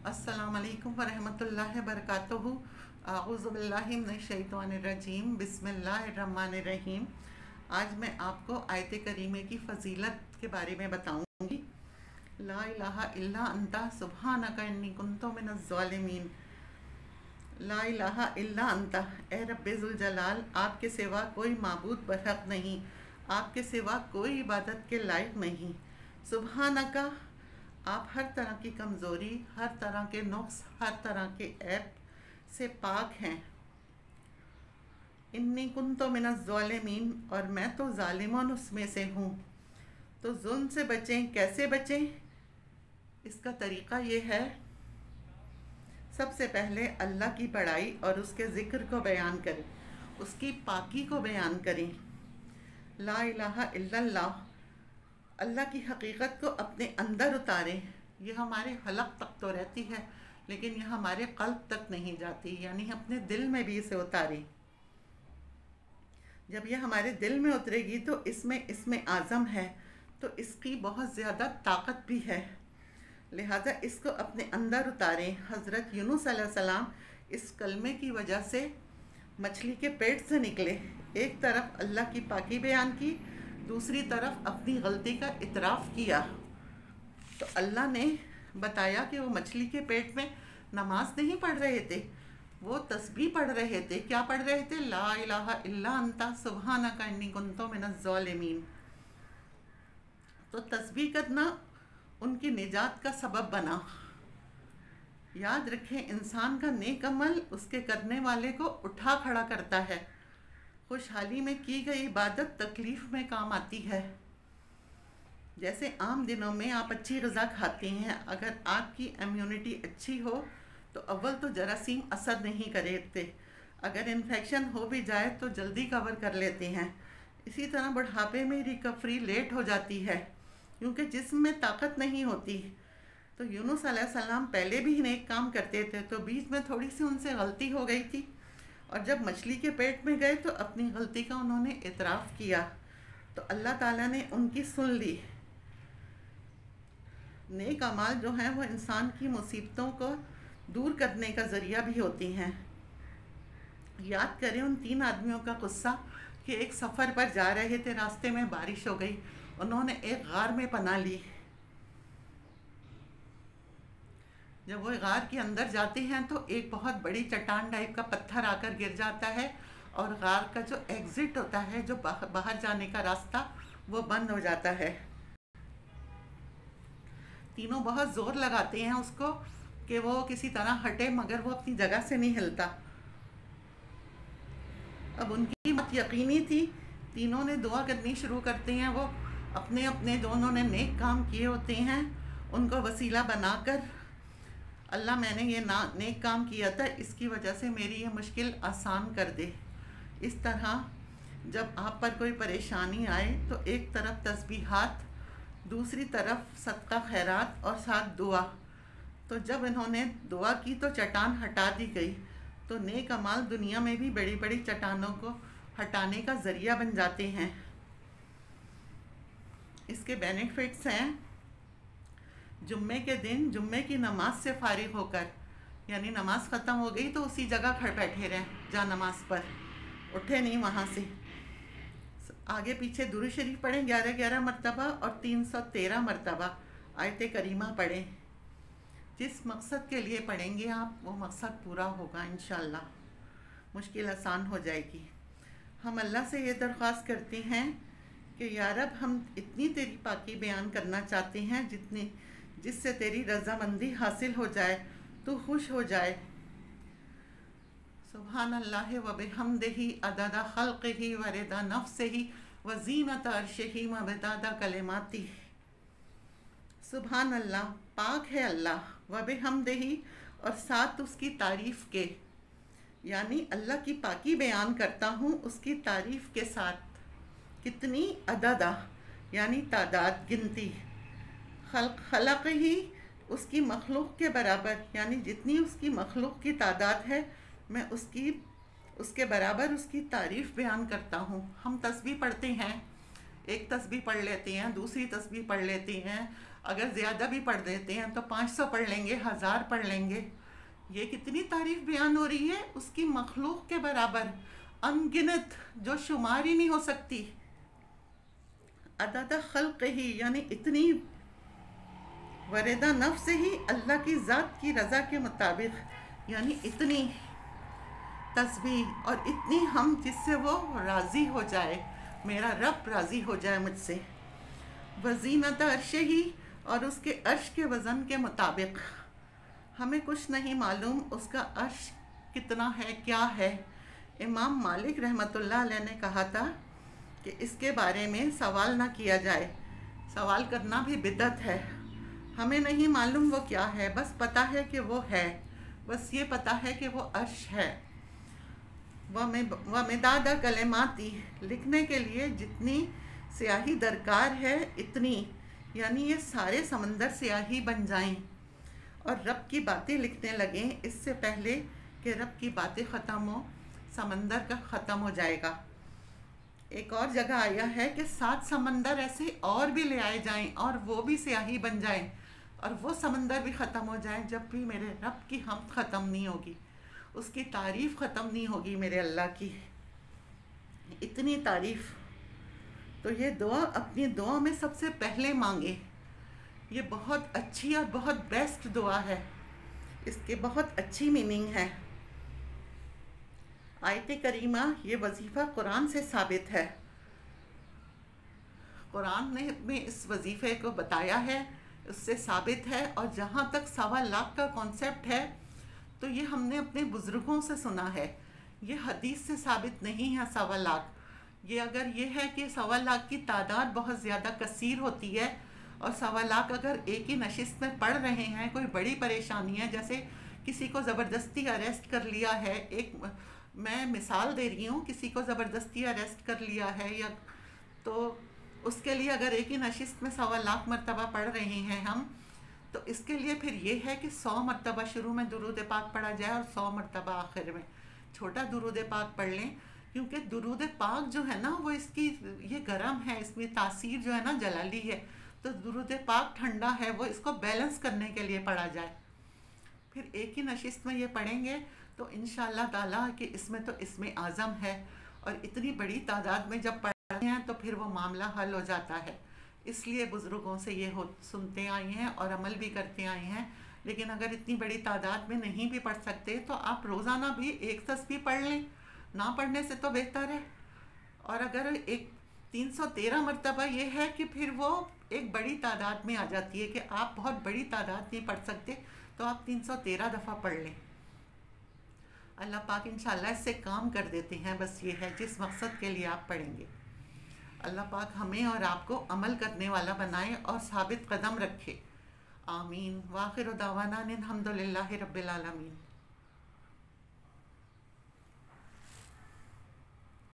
अस्सलामुअलैकुम वरहमतुल्लाहि वबरकातुहू। अऊज़ु बिल्लाहि मिनश्शैतानिर्रजीम। बिस्मिल्लाहिर्रहमानिर्रहीम। आज मैं आपको आयत करीमे की फ़जीलत के बारे में बताऊंगी। ला इलाहा इल्ला अंता सुब्हानका इन्नी कुन्तु मिनज़्ज़ालिमीन। ला इलाहा इल्ला अंता, ए रब्बे ज़ुल जलाल, आपके सिवा कोई माबूद बरहक नहीं, आपके सिवा कोई इबादत के लायक नहीं। सुब्हानका, आप हर तरह की कमज़ोरी, हर तरह के नुक्स, हर तरह के ऐब से पाक हैं। इन्नी कुन्तु मिनज़्ज़ालिमीन, और मैं तो ज़ालिमों उसमें से हूँ। तो जुल्म से बचें, कैसे बचें? इसका तरीक़ा ये है, सबसे पहले अल्लाह की बड़ाई और उसके ज़िक्र को बयान करें, उसकी पाकी को बयान करें। ला इलाहा इल्लल्लाह, अल्लाह की हकीकत को अपने अंदर उतारें। ये हमारे हलक तक तो रहती है, लेकिन यह हमारे क़ल्ब तक नहीं जाती, यानी अपने दिल में भी इसे उतारें। जब यह हमारे दिल में उतरेगी तो इसमें आज़म है, तो इसकी बहुत ज़्यादा ताकत भी है, लिहाजा इसको अपने अंदर उतारें। हज़रत यूनुस अलैहिस्सलाम इस कलमे की वजह से मछली के पेट से निकले। एक तरफ अल्लाह की पाकी बयान की, दूसरी तरफ अपनी गलती का इतराफ़ किया। तो अल्लाह ने बताया कि वो मछली के पेट में नमाज नहीं पढ़ रहे थे, वो तस्बीह पढ़ रहे थे। क्या पढ़ रहे थे? ला इलाहा इल्ला अंता सुब्हानका इन्नी कुन्तु मिनज़्ज़ालिमीन। तो तस्बीह करना उनकी निजात का सबब बना। याद रखें, इंसान का नेक अमल उसके करने वाले को उठा खड़ा करता है। खुशहाली में की गई इबादत तकलीफ़ में काम आती है। जैसे आम दिनों में आप अच्छी ग़िज़ा खाती हैं, अगर आपकी इम्यूनिटी अच्छी हो तो अव्वल तो जरासीम असर नहीं करते, अगर इन्फेक्शन हो भी जाए तो जल्दी कवर कर लेते हैं। इसी तरह बुढ़ापे में रिकवरी लेट हो जाती है, क्योंकि जिस्म में ताकत नहीं होती। तो यूनुस अलैहिस्सलाम पहले भी नेक काम करते थे, तो बीच में थोड़ी सी उनसे गलती हो गई थी, और जब मछली के पेट में गए तो अपनी गलती का उन्होंने इतराफ़ किया, तो अल्लाह ताला ने उनकी सुन ली। नेक अमाल जो हैं वो इंसान की मुसीबतों को दूर करने का ज़रिया भी होती हैं। याद करें उन 3 आदमियों का क़ुस्सा कि एक सफ़र पर जा रहे थे, रास्ते में बारिश हो गई, उन्होंने एक गार में पनाह ली। जब वो गार के अंदर जाते हैं तो एक बहुत बड़ी चट्टान टाइप का पत्थर आकर गिर जाता है, और गार का जो एग्ज़िट होता है, जो बाहर जाने का रास्ता, वो बंद हो जाता है। तीनों बहुत ज़ोर लगाते हैं उसको कि वो किसी तरह हटे, मगर वो अपनी जगह से नहीं हिलता। अब उनकी मत यकीनी थी, तीनों ने दुआ करनी शुरू करते हैं। वो अपने अपने दोनों ने नेक काम किए होते हैं, उनको वसीला बनाकर, अल्लाह मैंने ये नेक काम किया था, इसकी वजह से मेरी ये मुश्किल आसान कर दे। इस तरह जब आप पर कोई परेशानी आए तो एक तरफ तस्बीहात, दूसरी तरफ सदका खैरात और साथ दुआ। तो जब इन्होंने दुआ की तो चट्टान हटा दी गई। तो नेक अमाल दुनिया में भी बड़ी बड़ी चट्टानों को हटाने का ज़रिया बन जाते हैं। इसके बेनिफिट्स हैं, जुम्मे के दिन जुम्मे की नमाज से फ़ारिग होकर, यानी नमाज ख़त्म हो गई तो उसी जगह खड़े बैठे रहें, जहाँ नमाज पर उठे नहीं वहाँ से। आगे पीछे दुरूद शरीफ पढ़ें 11-11 मरतबा, और 313 मरतबा आयत करीमा पढ़ें। जिस मकसद के लिए पढ़ेंगे आप, वो मकसद पूरा होगा इंशाअल्लाह, मुश्किल आसान हो जाएगी। हम अल्लाह से ये दरख्वास्त करते हैं कि या रब, हम इतनी तेरी पाकी बयान करना चाहते हैं जिससे तेरी रज़ामंदी हासिल हो जाए, तू खुश हो जाए। सुब्हानल्लाह व बिहम्दिही अदद खल्क़िही व रिदा नफ्सिही व ज़ीनत अर्शिही व मिदाद कलिमातिही। सुभान अल्लाह, पाक है अल्लाह, व बिहम्दिही, और साथ उसकी तारीफ़ के, यानी अल्लाह की पाकी बयान करता हूँ उसकी तारीफ़ के साथ। कितनी? अददा, यानी तादाद, गिनती। खल्क़िही, उसकी मखलूक़ के बराबर, यानी जितनी उसकी मखलूक़ की तादाद है, मैं उसके बराबर उसकी तारीफ़ बयान करता हूँ। हम तस्बीह पढ़ते हैं, एक तस्बीह पढ़ लेते हैं, दूसरी तस्बीह पढ़ लेते हैं, अगर ज़्यादा भी पढ़ देते हैं तो 500 पढ़ लेंगे, 1000 पढ़ लेंगे। ये कितनी तारीफ बयान हो रही है उसकी, मखलूक के बराबर, अनगिनत, जो शुमार ही नहीं हो सकती। अदद खल्क ही, यानी इतनी वरेदा नफ्स ही, अल्लाह की ज़ात की रज़ा के मुताबिक, यानी इतनी तस्बीह और इतनी हम जिससे वो राज़ी हो जाए, मेरा रब राज़ी हो जाए मुझसे। वज़ीनत अर्श ही, और उसके अर्श के वज़न के मुताबिक। हमें कुछ नहीं मालूम उसका अर्श कितना है, क्या है। इमाम मालिक रहमतुल्लाह अलैह ने कहा था कि इसके बारे में सवाल ना किया जाए, सवाल करना भी बिदअत है। हमें नहीं मालूम वो क्या है, बस पता है कि वो है, बस ये पता है कि वो अर्श है। व मिदादा कलेमाती, लिखने के लिए जितनी स्याही दरकार है इतनी, यानी ये सारे समंदर स्याही बन जाएं और रब की बातें लिखने लगें इससे पहले कि रब की बातें ख़त्म हो, समंदर का ख़त्म हो जाएगा। एक और जगह आया है कि 7 समंदर ऐसे और भी ले आए जाएं और वो भी स्याही बन जाएं और वो समंदर भी ख़त्म हो जाएं, जब भी मेरे रब की हमद ख़त्म नहीं होगी, उसकी तारीफ़ ख़त्म नहीं होगी मेरे अल्लाह की। इतनी तारीफ़। तो ये दुआ अपनी दुआ में सबसे पहले मांगे। ये बहुत अच्छी और बहुत बेस्ट दुआ है, इसके बहुत अच्छी मीनिंग है। आयत करीमा, ये वजीफ़ा कुरान से साबित है। कुरान ने में इस वजीफ़े को बताया है, उससे साबित है। और जहाँ तक 1.25 लाख का कॉन्सेप्ट है तो ये हमने अपने बुज़ुर्गों से सुना है, ये हदीस से साबित नहीं है 1.25 लाख। ये अगर ये है कि 1.25 लाख की तादाद बहुत ज़्यादा कसीर होती है और 1.25 लाख अगर एक ही नशिस्त में पढ़ रहे हैं, कोई बड़ी परेशानी है, जैसे किसी को ज़बरदस्ती अरेस्ट कर लिया है, एक मैं मिसाल दे रही हूँ, किसी को ज़बरदस्ती अरेस्ट कर लिया है, या तो उसके लिए अगर एक ही नशिस्त में 1.25 लाख मरतबा पढ़ रहे हैं हम, तो इसके लिए फिर ये है कि 100 मरतबा शुरू में दुरूद पाक पढ़ा जाए और 100 मरतबा आखिर में छोटा दुरूद पाक पढ़ लें। क्योंकि दुरूद पाक जो है ना वो इसकी ये गर्म है, इसमें तासीर जो है ना जलाली है, तो दुरूद पाक ठंडा है, वो इसको बैलेंस करने के लिए पढ़ा जाए। फिर एक ही नशिस्त में ये पढ़ेंगे तो इंशाअल्लाह ताला कि इसमें तो इसमें आज़म है, और इतनी बड़ी तादाद में जब पढ़ते हैं तो फिर वो मामला हल हो जाता है। इसलिए बुज़ुर्गों से ये सुनते आए हैं और अमल भी करते आए हैं। लेकिन अगर इतनी बड़ी तादाद में नहीं भी पढ़ सकते तो आप रोज़ाना भी एक तस्बीह पढ़ लें, ना पढ़ने से तो बेहतर है। और अगर एक 313 मरतबा ये है कि फिर वो एक बड़ी तादाद में आ जाती है कि आप बहुत बड़ी तादाद नहीं पढ़ सकते, तो आप 313 दफ़ा पढ़ लें। अल्लाह पाक इंशाअल्लाह इससे काम कर देते हैं। बस ये है जिस मकसद के लिए आप पढ़ेंगे। अल्लाह पाक हमें और आपको अमल करने वाला बनाए और साबित कदम रखे। आमीन। वाखिर दावाना अनिल हम्दुलिल्लाहि रब्बिल आलमीन।